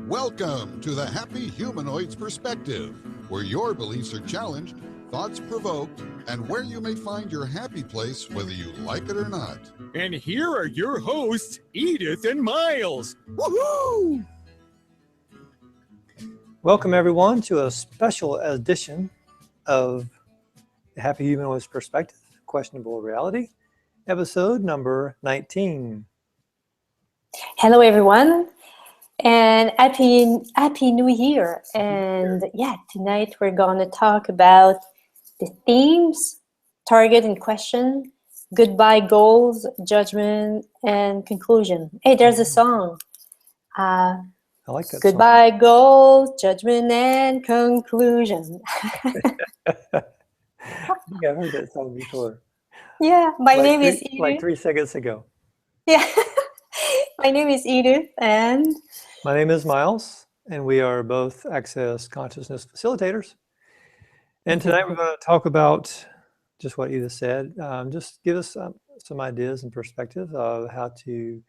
Welcome to the Happy Humanoid's Perspective, where your beliefs are challenged, thoughts provoked, and where you may find your happy place whether you like it or not. And here are your hosts, Edith and Miles. Woohoo! Welcome everyone to a special edition of the Happy Humanoid's Perspective, Questionable Reality, episode number 19. Hello everyone, and happy New Year. And yeah, tonight we're gonna talk about the themes, target and question, goodbye goals, judgment, and conclusion. Hey, there's a song. I like that Goodbye goals, judgment, and conclusion. I think I've heard that song before. Yeah, my name is Edith. Like 3 seconds ago. Yeah, my name is Edith, and my name is Miles, and we are both Access Consciousness Facilitators. And tonight we're going to talk about just what Edith said. Just give us some ideas and perspective of how to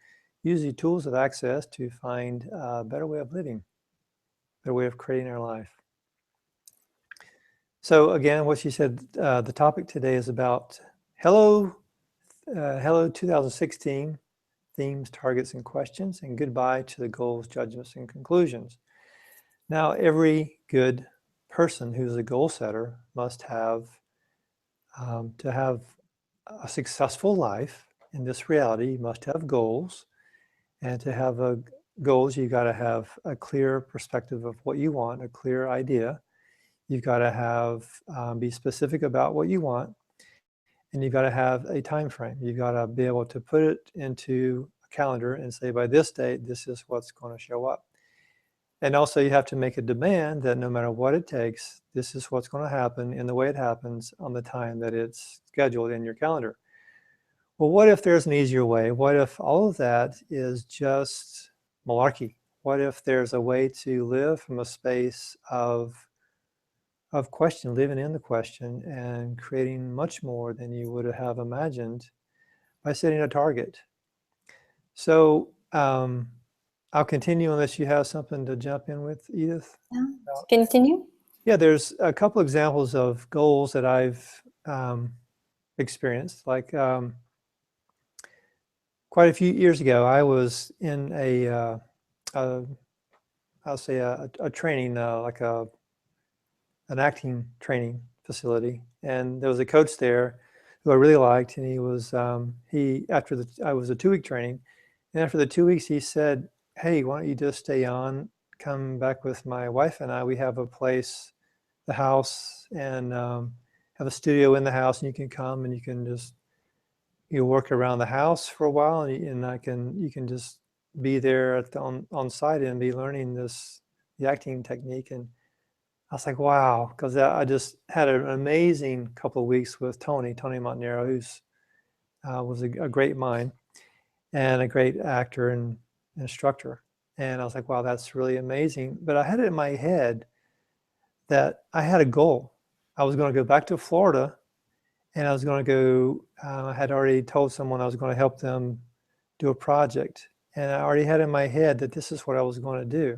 use the tools of Access to find a better way of living, a better way of creating our life. So again, what she said, the topic today is about hello 2016, themes, targets, and questions, and goodbye to the goals, judgments, and conclusions. Now, every good person who's a goal setter must have, to have a successful life in this reality, you must have goals. And to have goals, you've got to have a clear perspective of what you want, a clear idea. You've got to have, be specific about what you want. And you've got to have a time frame. You've got to be able to put it into a calendar and say, by this date, this is what's going to show up. And also you have to make a demand that no matter what it takes, this is what's going to happen in the way it happens on the time that it's scheduled in your calendar. Well, what if there's an easier way? What if all of that is just malarkey? What if there's a way to live from a space of question, living in the question and creating much more than you would have imagined by setting a target? So I'll continue unless you have something to jump in with, Edith. Continue. Yeah, there's a couple examples of goals that I've experienced. Like quite a few years ago, I was in I'll say a training, like an acting training facility, and there was a coach there who I really liked, and he was I was a 2-week training, and after the 2 weeks he said, hey, why don't you just stay on, come back with my wife and I, we have a place, the house, and have a studio in the house, and you can come and you can just work around the house for a while, and you can just be there on site and be learning the acting technique. And I was like, wow, because I just had an amazing couple of weeks with Tony Montanaro, who's was a great mind and a great actor and instructor. And I was like, wow, that's really amazing. But I had it in my head that I had a goal. I was going to go back to Florida, and I was going to go, I had already told someone I was going to help them do a project. And I already had in my head that this is what I was going to do.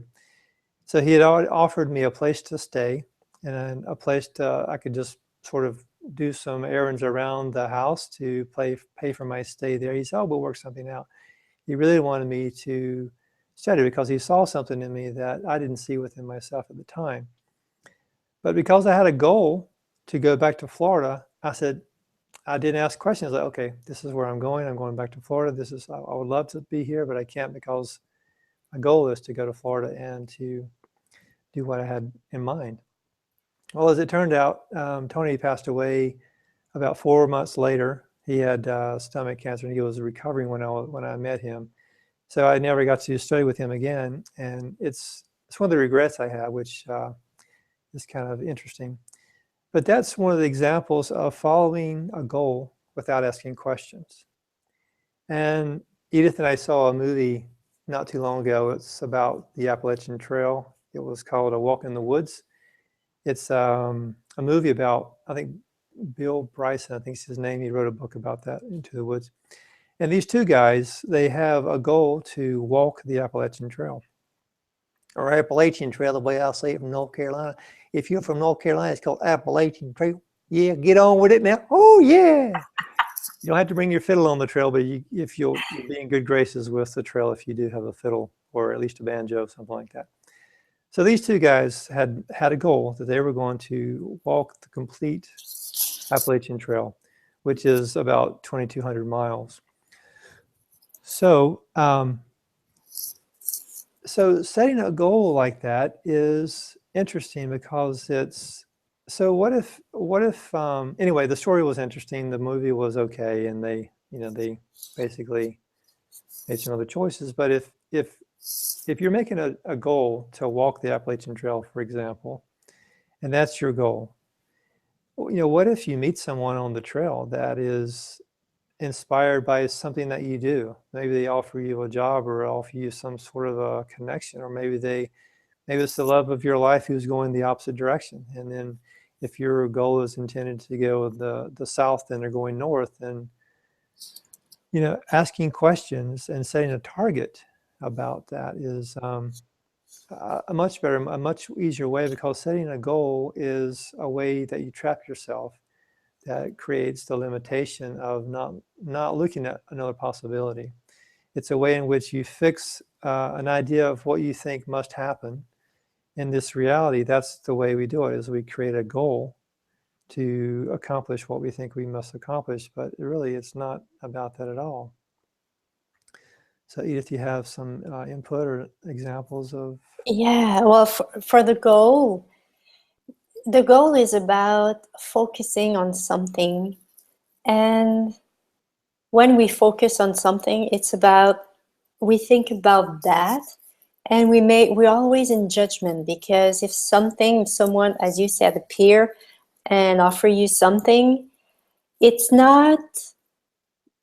So he had already offered me a place to stay and a place I could just sort of do some errands around the house to pay for my stay there. He said, oh, we'll work something out. He really wanted me to study because he saw something in me that I didn't see within myself at the time. But because I had a goal to go back to Florida, I didn't ask questions. Like, okay, this is where I'm going back to Florida. I would love to be here, but I can't because my goal is to go to Florida and to do what I had in mind. Well, as it turned out, Tony passed away about 4 months later. He had stomach cancer, and he was recovering when I met him. So I never got to study with him again, and it's one of the regrets I have, which is kind of interesting. But that's one of the examples of following a goal without asking questions. And Edith and I saw a movie not too long ago. It's about the Appalachian Trail. It was called A Walk in the Woods. It's a movie about, I think, Bill Bryson, I think is his name. He wrote a book about that, Into the Woods. And these two guys, they have a goal to walk the Appalachian Trail. or Appalachian Trail, the way I say it from North Carolina. If you're from North Carolina, it's called Appalachian Trail. Yeah, get on with it now. Oh, yeah. You don't have to bring your fiddle on the trail, but if you'll be in good graces with the trail if you do have a fiddle or at least a banjo, something like that. So these two guys had a goal that they were going to walk the complete Appalachian Trail, which is about 2,200 miles. So, so setting a goal like that is interesting because it's, so what if anyway, the story was interesting, the movie was okay, and they basically made some other choices. But if you're making a goal to walk the Appalachian Trail, for example, and that's your goal, what if you meet someone on the trail that is inspired by something that you do? Maybe they offer you a job or offer you some sort of a connection, or maybe it's the love of your life who's going the opposite direction. And then if your goal is intended to go the south, then they're going north. And asking questions and setting a target about that is a much better, a much easier way, because setting a goal is a way that you trap yourself, that creates the limitation of not looking at another possibility. It's a way in which you fix an idea of what you think must happen in this reality. That's the way we do it, is we create a goal to accomplish what we think we must accomplish, but really it's not about that at all. So Edith, you have some input or examples of? Yeah, well, for the goal is about focusing on something. And when we focus on something, it's about, we think about that, and we're always in judgment, because if someone, as you said, appear and offer you something, it's not,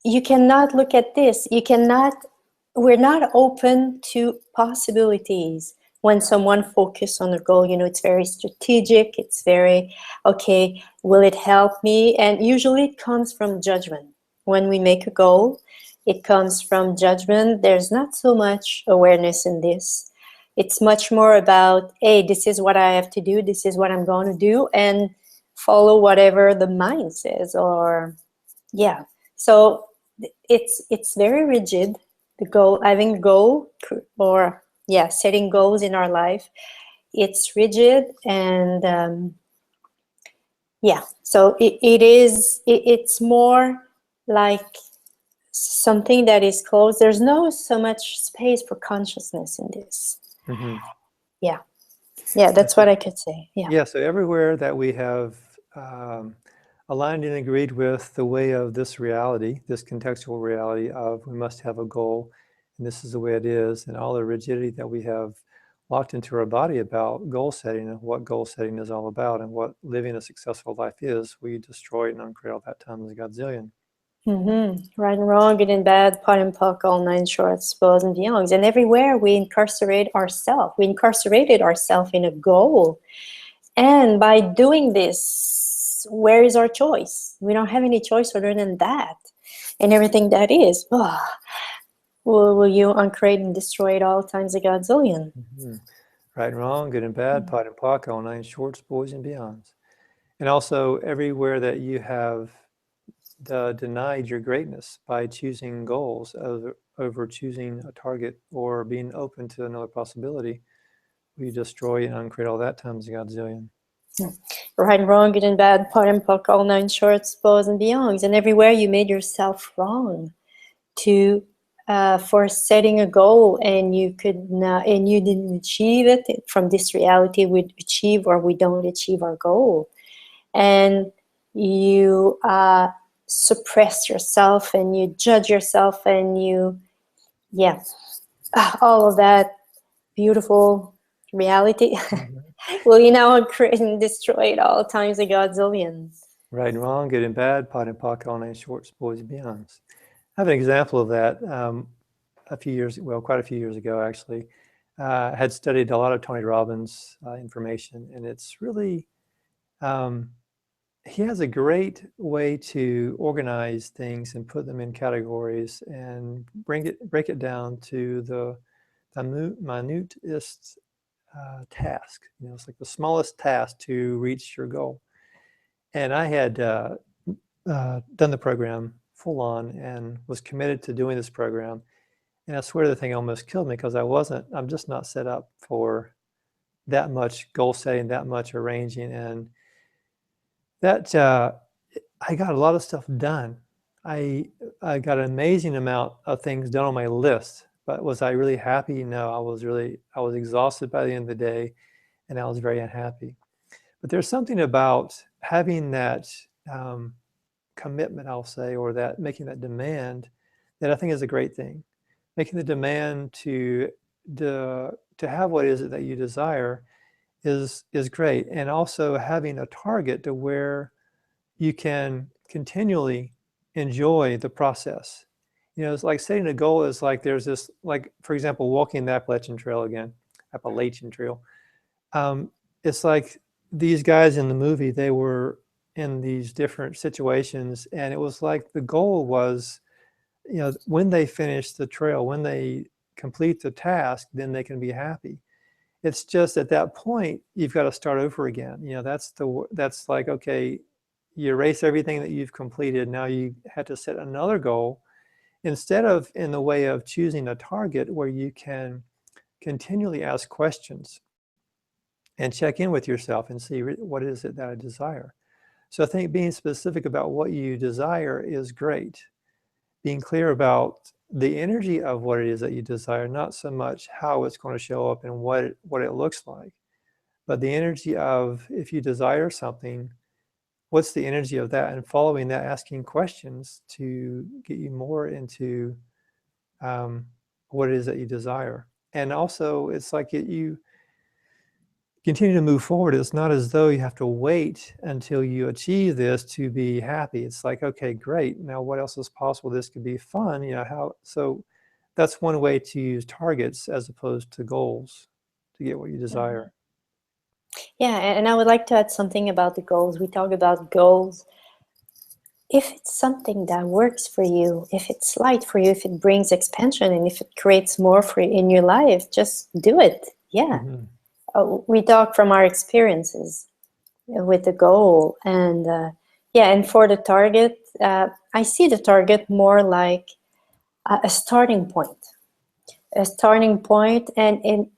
you cannot look at this. We're not open to possibilities. When someone focuses on a goal, it's very strategic. It's very, okay, will it help me? And usually it comes from judgment. When we make a goal, it comes from judgment. There's not so much awareness in this. It's much more about, hey, this is what I have to do. This is what I'm going to do, and follow whatever the mind says, or, yeah. So it's very rigid. The goal, having a goal, or setting goals in our life, it's rigid, and so it's more like something that is closed. There's no so much space for consciousness in this. Mm-hmm. Yeah, that's what I could say. Yeah, so everywhere that we have aligned and agreed with the way of this reality, this contextual reality of we must have a goal, and this is the way it is, and all the rigidity that we have locked into our body about goal setting and what goal setting is all about and what living a successful life is, we destroy it and uncreate all that times a godzillion. Mm-hmm. Right and wrong, good and bad, pot and puck, all nine shorts, bows and beyonds. And everywhere we incarcerate ourselves. We incarcerated ourselves in a goal. And by doing this, where is our choice? We don't have any choice other than that. And everything that is, will you uncreate and destroy it all times a godzillion. Mm-hmm. Right and wrong, good and bad, pot and puck, all nine shorts, boys and beyonds. And also everywhere that you have denied your greatness by choosing goals over choosing a target or being open to another possibility, we destroy and uncreate all that times a godzillion. Right and wrong, good and bad, pot and puck, all nine shorts, bows and beyonds. And everywhere you made yourself wrong for setting a goal, and you didn't achieve it. From this reality, we achieve or we don't achieve our goal, and you suppress yourself and you judge yourself, and all of that beautiful reality. Well, create and destroy it all times a godzillion. Right and wrong, good and bad, pot and puck, all nine shorts, boys and beyonds. I have an example of that. Quite a few years ago, actually, I had studied a lot of Tony Robbins information, and it's really, he has a great way to organize things and put them in categories and break it down to the minutest task. It's like the smallest task to reach your goal. And I had done the program full on and was committed to doing this program. And I swear the thing almost killed me because I'm just not set up for that much goal setting, that much arranging. And that I got a lot of stuff done. I got an amazing amount of things done on my list, but was I really happy? No, I was exhausted by the end of the day, and I was very unhappy. But there's something about having that commitment, I'll say, or that making that demand that I think is a great thing. Making the demand to have what is it that you desire is great, and also having a target to where you can continually enjoy the process. It's like setting a goal is like there's this, like, for example, walking the Appalachian Trail. It's like these guys in the movie, they were in these different situations, and it was like the goal was, when they finish the trail, when they complete the task, then they can be happy. It's just at that point, you've got to start over again. That's like, okay, you erase everything that you've completed. Now you have to set another goal instead of in the way of choosing a target where you can continually ask questions and check in with yourself and see what is it that I desire. So I think being specific about what you desire is great. Being clear about the energy of what it is that you desire, not so much how it's going to show up and what it looks like, but the energy of, if you desire something, what's the energy of that, and following that, asking questions to get you more into what it is that you desire. And also, it's like you continue to move forward. It's not as though you have to wait until you achieve this to be happy. It's like, okay, great. Now what else is possible? This could be fun. So that's one way to use targets as opposed to goals to get what you desire. Yeah, and I would like to add something about the goals. We talk about goals. If it's something that works for you, if it's light for you, if it brings expansion, and if it creates more for you in your life, just do it. Yeah. Mm-hmm. We talk from our experiences with the goal, and and for the target, I see the target more like a starting point. And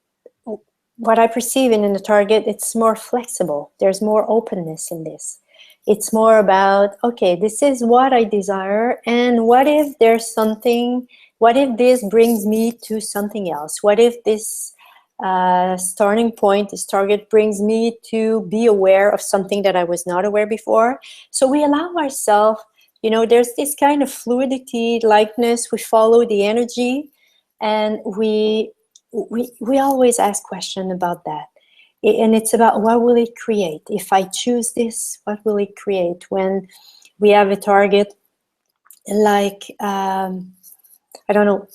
what I perceive in the target, it's more flexible. There's more openness in this. It's more about, okay, this is what I desire, and what if there's something, what if this brings me to something else? What if this starting point, this target brings me to be aware of something that I was not aware before? So we allow ourselves, there's this kind of fluidity, lightness, we follow the energy, and we always ask questions about that. And it's about, what will it create? If I choose this, what will it create? When we have a target, like, I don't know,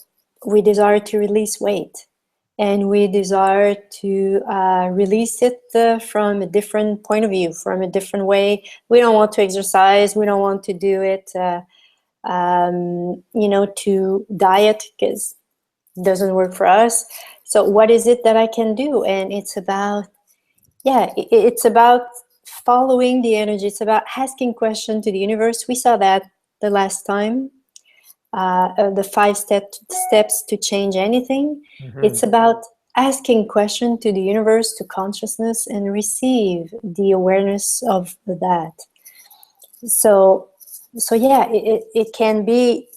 we desire to release weight, and we desire to release it from a different point of view, from a different way. We don't want to exercise. We don't want to do it, to diet, because it doesn't work for us. So what is it that I can do? And it's about, it's about following the energy. It's about asking questions to the universe. We saw that the last time, the 5 steps to change anything. Mm-hmm. It's about asking questions to the universe, to consciousness, and receive the awareness of that. So yeah, it can be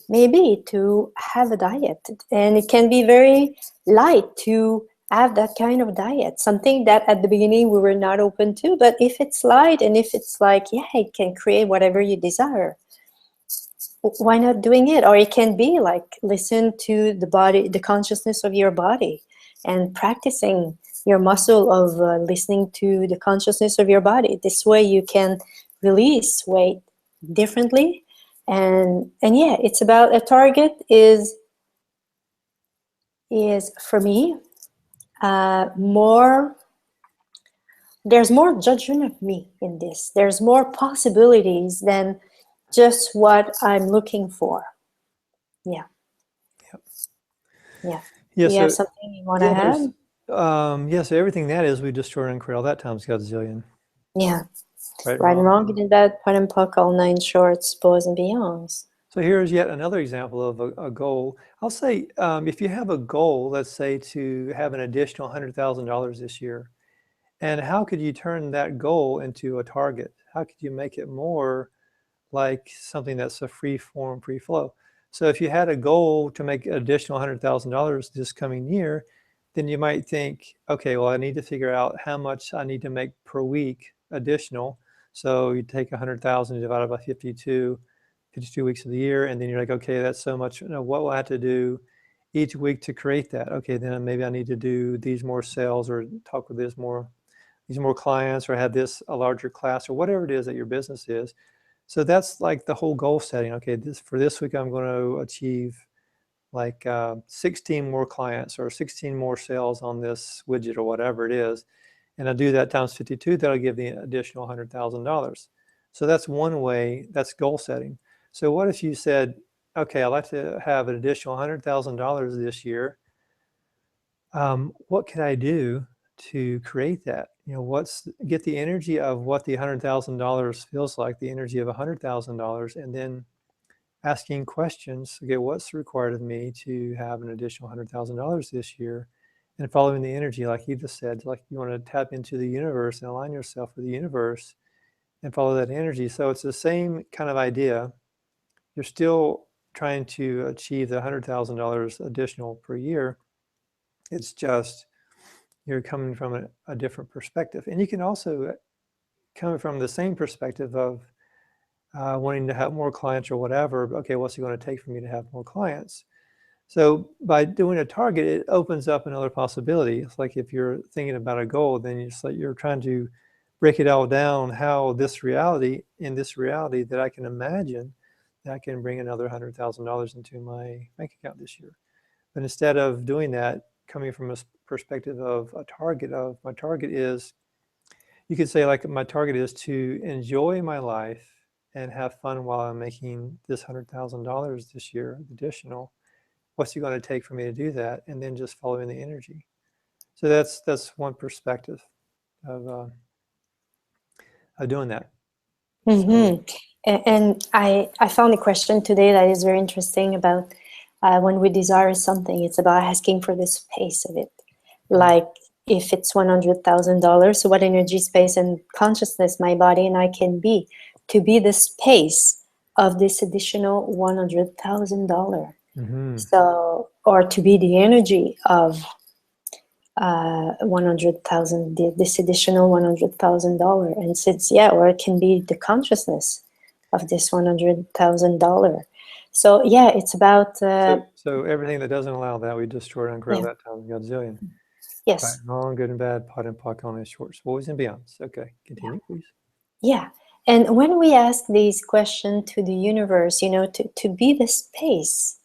maybe to have a diet, and it can be very light to have that kind of diet, something that at the beginning we were not open to. But if it's light, and if it's like, it can create whatever you desire, why not doing it? Or it can be like, listen to the body, the consciousness of your body, and practicing your muscle of listening to the consciousness of your body. This way you can release weight differently. And it's about, a target is for me more, there's more judgment of me in this. There's more possibilities than just what I'm looking for. Yeah. Yep. Yeah. Yeah. Do you have something you want to add? Yeah, so everything that is, we destroy and create all that times godzillion. Yeah. Right, Right and wrong. wrong, good and bad, pot and pock, all nine shorts, boys and beyonds. So here's yet another example of a goal. I'll say, if you have a goal, let's say to have an additional $100,000 this year, and how could you turn that goal into a target? How could you make it more like something that's a free form, free flow? So if you had a goal to make an additional $100,000 this coming year, then you might think, okay, well, I need to figure out how much I need to make per week additional. So you take 100,000 divided by 52 weeks of the year, and then you're like, okay, that's so much. What will I have to do each week to create that? Okay, then maybe I need to do these more sales, or talk with these more clients, or have a larger class, or whatever it is that your business is. So that's like the whole goal setting. Okay, for this week, I'm going to achieve like 16 more clients or 16 more sales on this widget or whatever it is. And I do that times 52, that'll give the additional $100,000. So that's one way, that's goal setting. So what if you said, okay, I'd like to have an additional $100,000 this year. What can I do to create that? Get the energy of what the $100,000 feels like, the energy of $100,000, and then asking questions. Okay, what's required of me to have an additional $100,000 this year? And following the energy, like you just said, like you want to tap into the universe and align yourself with the universe and follow that energy. So it's the same kind of idea. You're still trying to achieve the $100,000 additional per year. It's just you're coming from a different perspective. And you can also come from the same perspective of wanting to have more clients or whatever. Okay, what's it going to take for me to have more clients? So by doing a target, it opens up another possibility. It's like if you're thinking about a goal, then you're trying to break it all down, how in this reality that I can imagine that I can bring another $100,000 into my bank account this year. But instead of doing that, coming from a perspective of my target is, you could say like my target is to enjoy my life and have fun while I'm making this $100,000 this year additional. What's it going to take for me to do that? And then just following the energy. So that's one perspective of doing that. Mm-hmm. And I found a question today that is very interesting about when we desire something, it's about asking for the space of it. Like if it's $100,000, so what energy, space, and consciousness my body and I can be to be the space of this additional $100,000. Mm-hmm. So, or to be the energy of 100,000, this additional $100,000, and since or it can be the consciousness of this $100,000. So yeah, it's about so everything that doesn't allow that, we destroy and grow that times godzillion. Yes. Right, wrong, good and bad, pot and pock, on shorts, boys and beyonds. Okay, continue, please. Yeah, and when we ask these questions to the universe, to be the space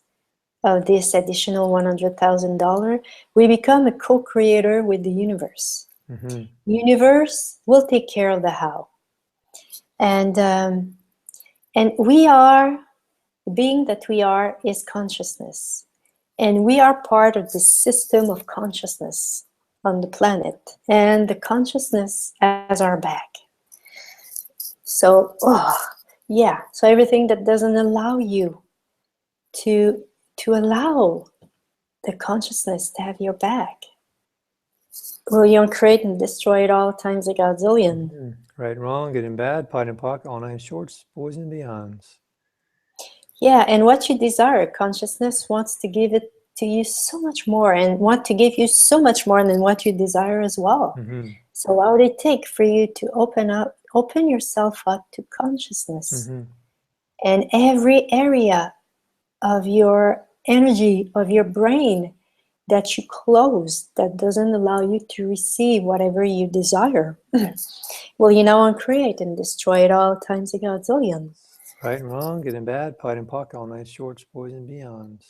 of this additional $100,000, we become a co-creator with the universe. Mm-hmm. Universe will take care of the how, and we are, the being that we are is consciousness, and we are part of the system of consciousness on the planet, and the consciousness has our back. So so everything that doesn't allow you to allow the consciousness to have your back, will you create and destroy it all times a godzillion. Mm-hmm. Right, wrong, good and bad, pot and pock, all nine shorts, boys and beyonds. Yeah, and what you desire, consciousness wants to give it to you so much more, and want to give you so much more than what you desire as well. Mm-hmm. So what would it take for you to open yourself up to consciousness? Mm-hmm. And every area of your energy, of your brain that you close, that doesn't allow you to receive whatever you desire, will you now uncreate and destroy it all times a godzillion. Right and wrong, good and bad, pot and pock, all night shorts, boys and beyonds.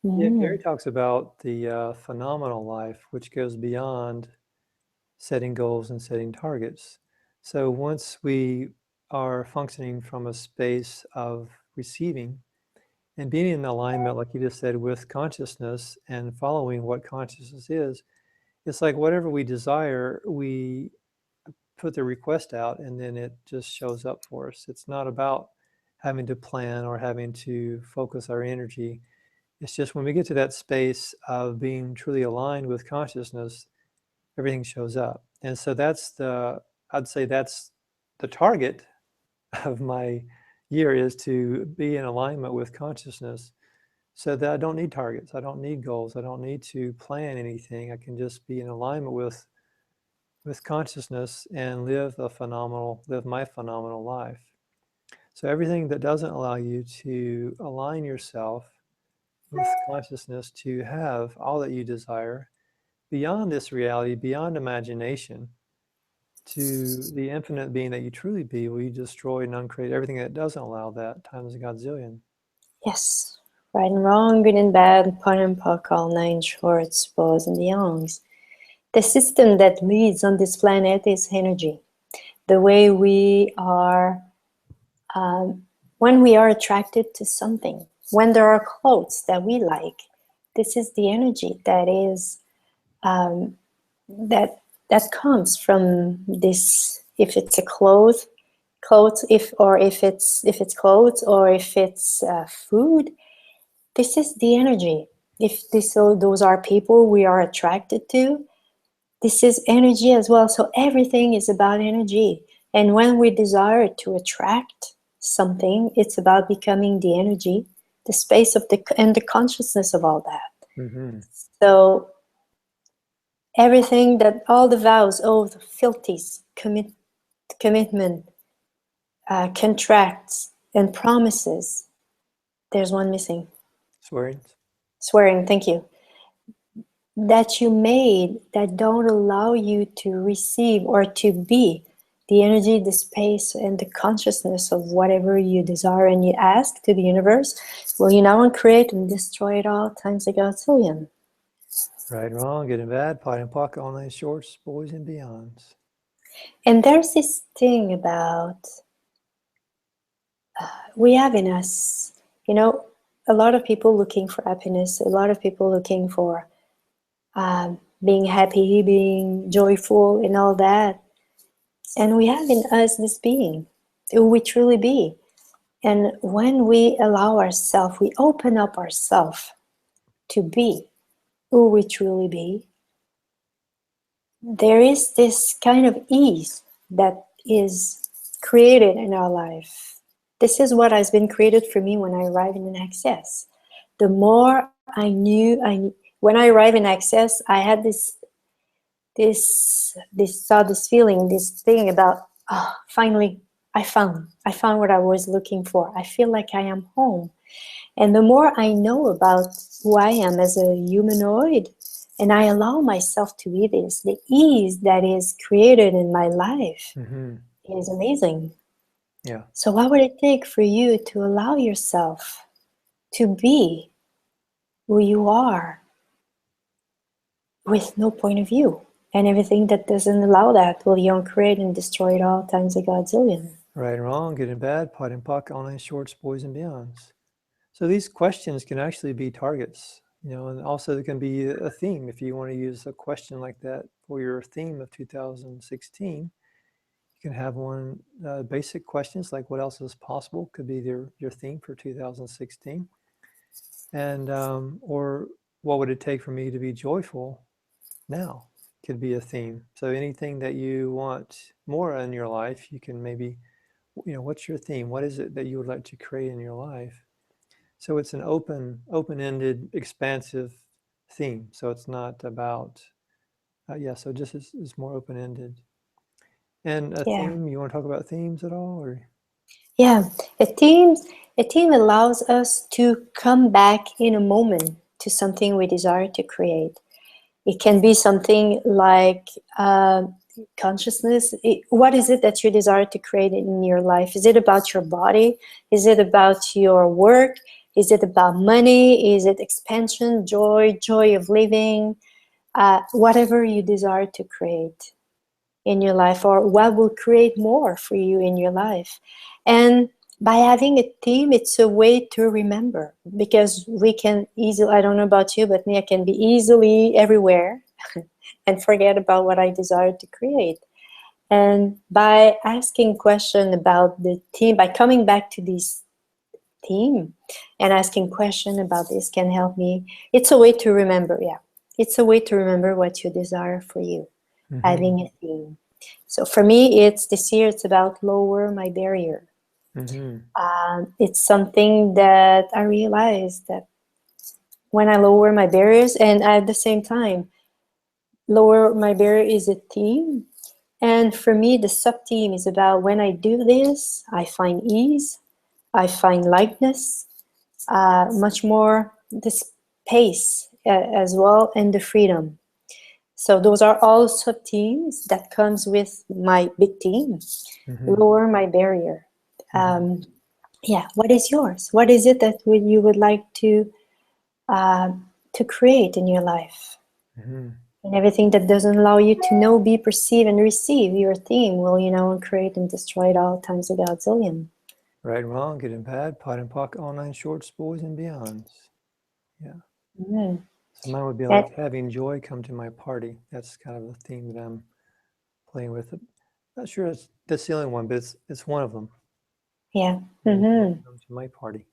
Mm-hmm. Yeah, Gary talks about the phenomenal life, which goes beyond setting goals and setting targets. So once we are functioning from a space of receiving and being in alignment, like you just said, with consciousness and following what consciousness is, it's like whatever we desire, we put the request out and then it just shows up for us. It's not about having to plan or having to focus our energy. It's just when we get to that space of being truly aligned with consciousness, everything shows up. And so I'd say that's the target of my year, is to be in alignment with consciousness, so that I don't need targets. I don't need goals. I don't need to plan anything. I can just be in alignment with consciousness and live my phenomenal life. So everything that doesn't allow you to align yourself with consciousness to have all that you desire beyond this reality, beyond imagination, to the infinite being that you truly be, will you destroy and uncreate everything that doesn't allow that times a godzillion. Yes. Right and wrong, good and bad, pun and puck, all 9 shorts, bows and beyonds. The system that leads on this planet is energy. The way we are, when we are attracted to something, when there are clothes that we like, this is the energy that is, that comes from this. If it's a clothes, if it's clothes, or if it's food, this is the energy. If those are people we are attracted to, this is energy as well. So everything is about energy. And when we desire to attract something, it's about becoming the energy, the space of and the consciousness of all that. Mm-hmm. So everything that, all the vows, oaths, fealties, commitment, contracts, and promises, there's one missing. Swearing, thank you. That you made, that don't allow you to receive or to be the energy, the space, and the consciousness of whatever you desire and you ask to the universe, will you now create and destroy it all times a godzillion. Right and wrong, good and bad, pot and pocket, all 9 shorts, boys and beyonds. And there's this thing about, we have in us, a lot of people looking for happiness, a lot of people looking for being happy, being joyful, and all that. And we have in us this being, who we truly be. And when we allow ourselves, we open up ourselves to be who we truly be, there is this kind of ease that is created in our life. This is what has been created for me when I arrive in an access. The more I knew, when I arrive in access, I had this thought, this feeling, this thing about, finally, I found what I was looking for. I feel like I am home. And the more I know about who I am as a humanoid, and I allow myself to be this, the ease that is created in my life is amazing. Yeah. So what would it take for you to allow yourself to be who you are with no point of view? And everything that doesn't allow that will you create and destroy it all times a godzillion. Right and wrong, good and bad, pot and pocket, all 9 shorts, boys and beyonds. So these questions can actually be targets, and also there can be a theme. If you want to use a question like that for your theme of 2016, you can have one, basic questions like what else is possible could be your theme for 2016. And, or what would it take for me to be joyful now could be a theme. So anything that you want more in your life, you can maybe, what's your theme? What is it that you would like to create in your life? So it's an open-ended, expansive theme. So it's not about, so just it's more open-ended. And a theme, you want to talk about themes at all? Or? Yeah, a theme allows us to come back in a moment to something we desire to create. It can be something like consciousness. What is it that you desire to create in your life? Is it about your body? Is it about your work? Is it about money? Is it expansion, joy of living? Whatever you desire to create in your life, or what will create more for you in your life. And by having a theme, it's a way to remember, because we can easily, I don't know about you, but me, I can be easily everywhere. and forget about what I desire to create. And by asking question about the theme, by coming back to this theme and asking question about this can help me. It's a way to remember, yeah. It's a way to remember what you desire for you, having a theme. So for me, it's this year, it's about lower my barrier. It's something that I realized that when I lower my barriers, and at the same time, lower my barrier is a theme. And for me, the sub-theme is about when I do this, I find ease, I find lightness, much more the space as well, and the freedom. So those are all sub-themes that comes with my big theme, lower my barrier. Yeah, what is yours? What is it that you would like to create in your life? And everything that doesn't allow you to know, be, perceive, and receive your theme will, create and destroy it all times a godzillion. Right and wrong, good and bad, pot and pock, all nine shorts, boys and beyonds. Yeah. So mine would be like having joy come to my party. That's kind of the theme that I'm playing with. Not sure that's the only one, but it's one of them. Yeah. Come to my party.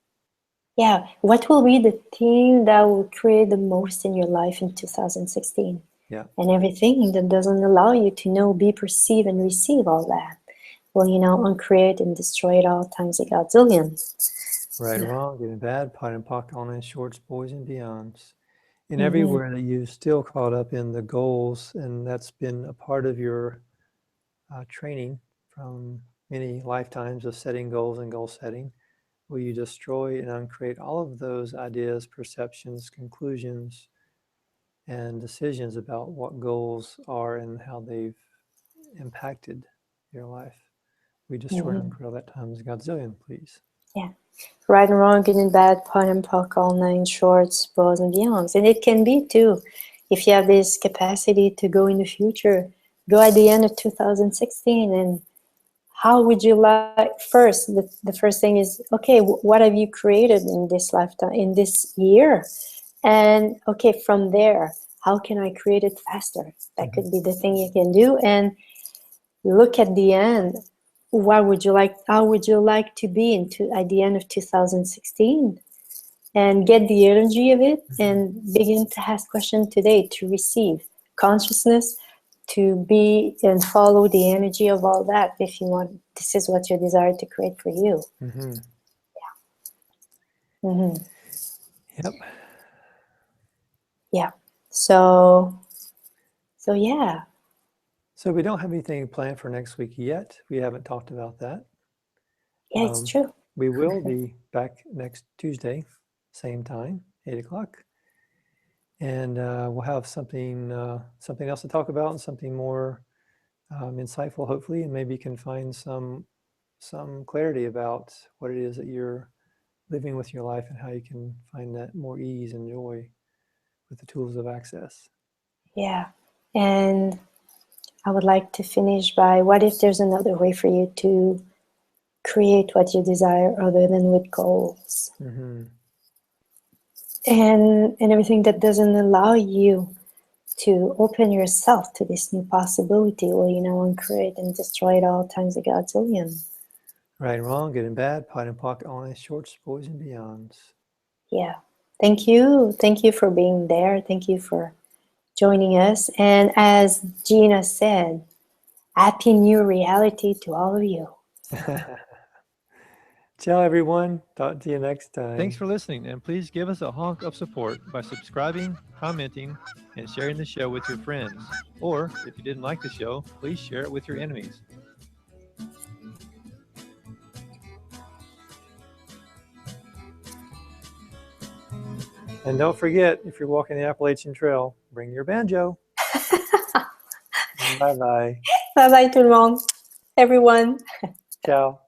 Yeah. What will be the theme that will create the most in your life in 2016? Yeah. And everything that doesn't allow you to know, be, perceive, and receive all that will, uncreate and destroy it all times a godzillion. Right, wrong, good and bad, pot and pock, all nine shorts, boys and beyonds. And everywhere that you still caught up in the goals, and that's been a part of your training from many lifetimes of setting goals and goal setting, will you destroy and uncreate all of those ideas, perceptions, conclusions, and decisions about what goals are and how they've impacted your life. We destroy and uncreate all that times godzillion, please. Yeah. Right and wrong, good and bad, pot and pock, all nine shorts, boys and beyonds. And it can be too, if you have this capacity to go in the future, go at the end of 2016 and how would you like, first, the first thing is, okay, what have you created in this lifetime, in this year? And okay, from there, how can I create it faster? That could be the thing you can do. And look at the end. What would you like? How would you like to be at the end of 2016? And get the energy of it and begin to ask questions today to receive consciousness, to be and follow the energy of all that. If you want, this is what you desire to create for you. Yeah. Yep. Yeah. So yeah. So we don't have anything planned for next week yet. We haven't talked about that. Yeah, it's true. We will be back next Tuesday, same time, 8 o'clock. And we'll have something else to talk about and something more insightful, hopefully, and maybe you can find some clarity about what it is that you're living with your life and how you can find that more ease and joy with the tools of access. Yeah. And I would like to finish by, what if there's another way for you to create what you desire other than with goals? And everything that doesn't allow you to open yourself to this new possibility will, uncreate and destroy it all times a godzillion. Right and wrong, good and bad, pot and pock, all nine shorts, boys and beyonds. Yeah. Thank you. Thank you for being there. Thank you for joining us. And as Gina said, happy new reality to all of you. Ciao, everyone. Talk to you next time. Thanks for listening, and please give us a honk of support by subscribing, commenting, and sharing the show with your friends. Or, if you didn't like the show, please share it with your enemies. And don't forget, if you're walking the Appalachian Trail, bring your banjo. Bye-bye. Bye-bye tout le monde, everyone. Ciao.